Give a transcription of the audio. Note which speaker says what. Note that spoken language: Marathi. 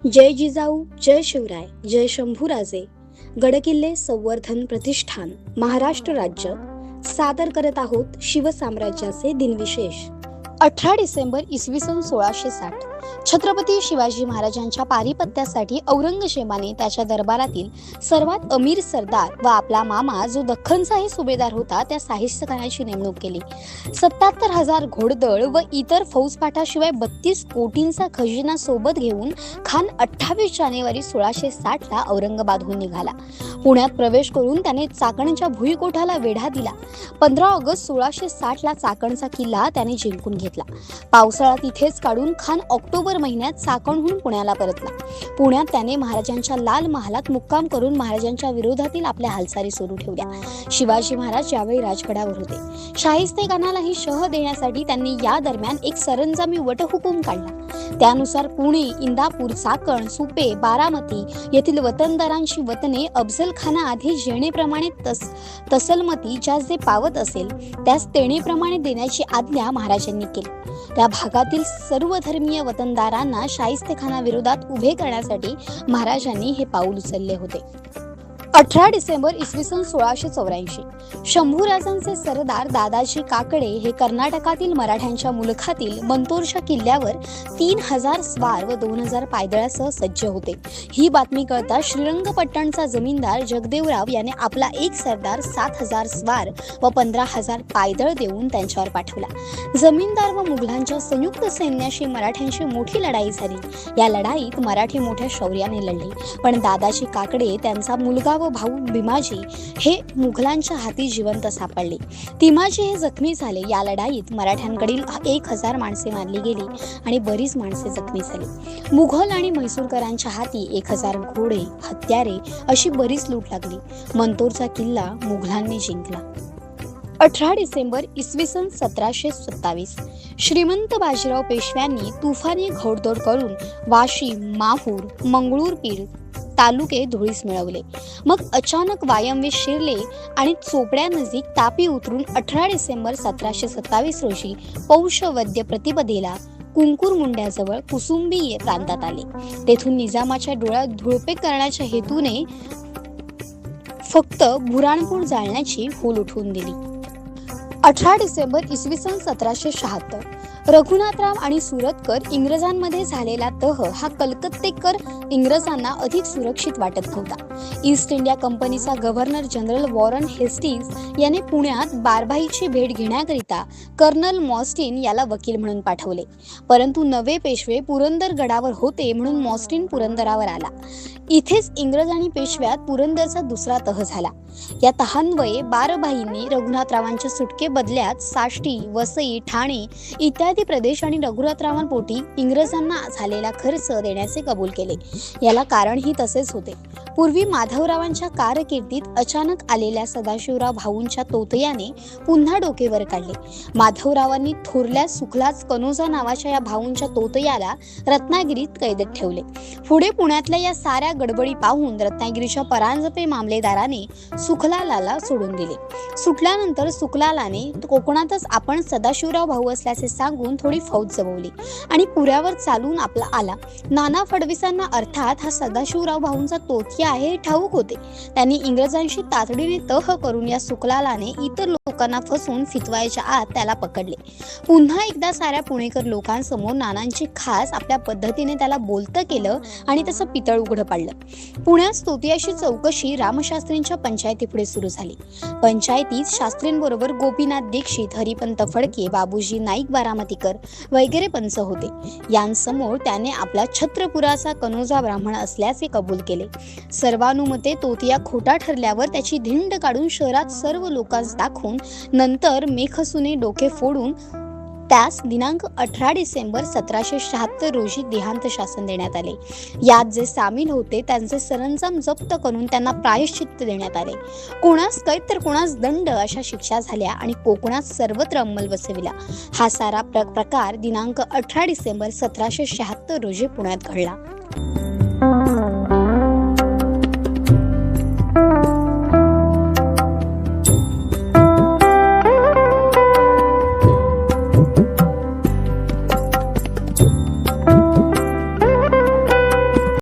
Speaker 1: जय जिजाऊ, जय शिवराय, जय शंभूराजे. गडकिल्ले संवर्धन प्रतिष्ठान महाराष्ट्र राज्य सादर करत आहोत शिवसाम्राज्याचे दिनविशेष. 18 डिसेंबर इसवी सन 1660 छत्रपती शिवाजी महाराजांच्या पारिपत्यासाठी औरंगजेबाने त्याच्या दरबारातील सर्वात अमीर सरदार व आपला मामा जो दख्खनचाही सुभेदार होता त्या शाहिस्त खानाची नेमणूक केली. 77,000 घोडदळ व इतर फौजफाटाशिवाय 32 कोटींचा खजिना सोबत घेऊन खान 28 जानेवारी 1660 ला औरंगाबादहून निघाला. पुण्यात प्रवेश करून त्याने चाकणच्या भुईकोठाला वेढा दिला. 15 ऑगस्ट 1660 ला चाकणचा किल्ला त्याने जिंकून घेतला. पावसाळा तिथेच काढून खान ऑक्टोबर महिन्यात चाकणहून पुण्याला परतला. पुण्यात त्याने महाराजांच्या लाल महालात मुक्काम करून महाराजांच्या विरोधातील आपल्या हालचाली सुरू ठेवल्या. शिवाजी महाराज यावेळी राजगडावर होते. शाहिस्तेखानालाही शह देण्यासाठी त्यांनी या दरम्यान एक सरंजामी वटहुकूम काढला. त्यानुसार पुणे, इंदापूर, चाकण, सुपे, बारामती येथील वतनदारांची वतने अफजल खाना आधी जेणेप्रमाणे तसलमती ज्यास जे पावत असेल त्यास तेणेप्रमाणे देण्याची आज्ञा महाराजांनी केली. त्या भागातील सर्व धर्मीय वतनदारांना शाहिस्तेखाना विरोधात उभे करण्यासाठी महाराजांनी हे पाऊल उचलले होते. 18 डिसेंबर इसवी सन 1684 शंभूराजांचे सरदार दादाजी काकडे हे कर्नाटकातील मराठ्यांच्या मुलखातील मंतोरच्या किल्ल्यावर 3,000 स्वार व 2,000 पायदळासह सज्ज होते. ही बातमी कळता श्रीरंगपट्टणचा जमीनदार जगदेवराव याने आपला एक सरदार 7,000 स्वार व 15,000 पायदळ देऊन त्यांच्यावर पाठवला. जमीनदार व मुघलांच्या संयुक्त सैन्याशी मराठ्यांची मोठी लढाई झाली. या लढाईत मराठी मोठ्या शौर्याने लढले, पण दादाजी काकडे त्यांचा मुलगा व भाऊ भीमाजी हे मुघलांच्या हाती जिवंत सापडले. तिमाजी हे जखमी झाले. या लढाईत मराठ्यांकडील 1,000 माणसे मारली गेली आणि बरीच माणसे जखमी झाली. मुघल आणि म्हैसूरकरांच्या हाती 1,000 घोडे, हत्यारे अशी बरीच लूट लागली. मंतोरचा किल्ला मुघलांनी जिंकला. 18 डिसेंबर इसवी सन 1727 श्रीमंत बाजीराव पेशव्यांनी तुफानी घोडदौड करून वाशी, माहूर, मंगळूरपीर तालुके धुळीस मिळवले. मग अचानक वायंवे शिरले आणि चोपड्यानजीक तापी उतरून 18 डिसेंबर 1727 रोजी पौष वद्य प्रतिपदेला कुंकुरमुंड्याजवळ कुसुंबी प्रांतात आले. तेथून निजामाच्या डोळ्यात धुळपे करण्याच्या हेतूने फक्त बुराणपूर जाळण्याची होल उठवून दिली. 18 डिसेंबर इसवी सन 1776 रघुनाथराव आणि सुरतकर इंग्रजांमध्ये झालेला तह हा कलकत्तेकर इंग्रजांना अधिक सुरक्षित वाटत नव्हता. ईस्ट इंडिया कंपनीचा गव्हर्नर जनरल वॉरन हेस्टिंग्स याने पुण्यात बारभाईची भेट घेण्याकरिता कर्नल मॉस्टिन याला वकील म्हणून पाठवले. परंतु नवे पेशवे पुरंदर गडावर होते म्हणून मॉस्टिन पुरंदरावर आला. इथेच इंग्रज आणि पेशव्यात पुरंदरचा दुसरा तह झाला. या तहान्वये बारभाईंनी रघुनाथरावांच्या सुटके बदल्यात साष्टी, वसई, ठाणे इत्यादी प्रदेश आणि रघुनाथरावांपोटी इंग्रजांना झालेला खर्च देण्याचे कबूल केले. याला कारणही तसेच होते. पूर्वी माधवरावांच्या कारकिर्दीत अचानक आलेल्या सदाशिवराव भाऊंच्या तोतयाने पुन्हा डोके वर काढले. माधवरावांनी थोरल्या सुखलाच कनोजा नावाच्या या भाऊंच्या तोतयाला रत्नागिरीत कैदेत ठेवले. पुढे पुण्यातल्या या साऱ्या गडबडी पाहून रत्नागिरीच्या परांजपे मामलेदाराने सुखलालाला सोडून दिले. सुटल्यानंतर सुखलालाने कोकणातच आपण सदाशिवराव भाऊ असल्याचे सांगून थोडी फौज जमवली आणि पुऱ्यावर चालून आपला आला. नाना फडणवीसांना अर्थात हा सदाशिवराव भाऊंचा तोतया आहे हे ठाऊक होते. त्यांनी इंग्रजांशी तातडीने तह करून या सुखलालाने इतर लोकांना फसवून फितवायच्या आत त्याला पकडले. पुन्हा एकदा साऱ्या पुणेकर लोकांसमोर नानांची खास आपल्या पद्धतीने त्याला बोलतं केलं आणि त्याचं पितळ उघडं पाडलं. पुण्यात तोतयाची चौकशी रामशास्त्रींच्या पंचायतीपुढे सुरू झाली. पंचायतीत शास्त्रींबरोबर गोपीनाथ दीक्षित, हरिपंत फडके, बाबूजी नाईक बारामतीकर वगैरे पंच होते. यांसमोर त्याने आपला छत्रपुराचा कनोजा ब्राह्मण असल्याचे कबूल केले. सर्वानुमते तोतया खोटा ठरल्यावर त्याची धिंड काढून शहरात सर्व लोकांस दाखवून नंतर मेखसुने डोके फोडून त्यास दिनांक 18 डिसेंबर 1776 रोजी देहांत शासन देण्यात आले. यात जे सामील होते त्यांचे सरंजाम जप्त करून त्यांना प्रायश्चित्त देण्यात आले. कोणास कैद तर कोणास दंड अशा शिक्षा झाल्या आणि कोकणात सर्वत्र अंमल बसविला. हा सारा प्रकार दिनांक 18 डिसेंबर 1776 रोजी पुण्यात घडला.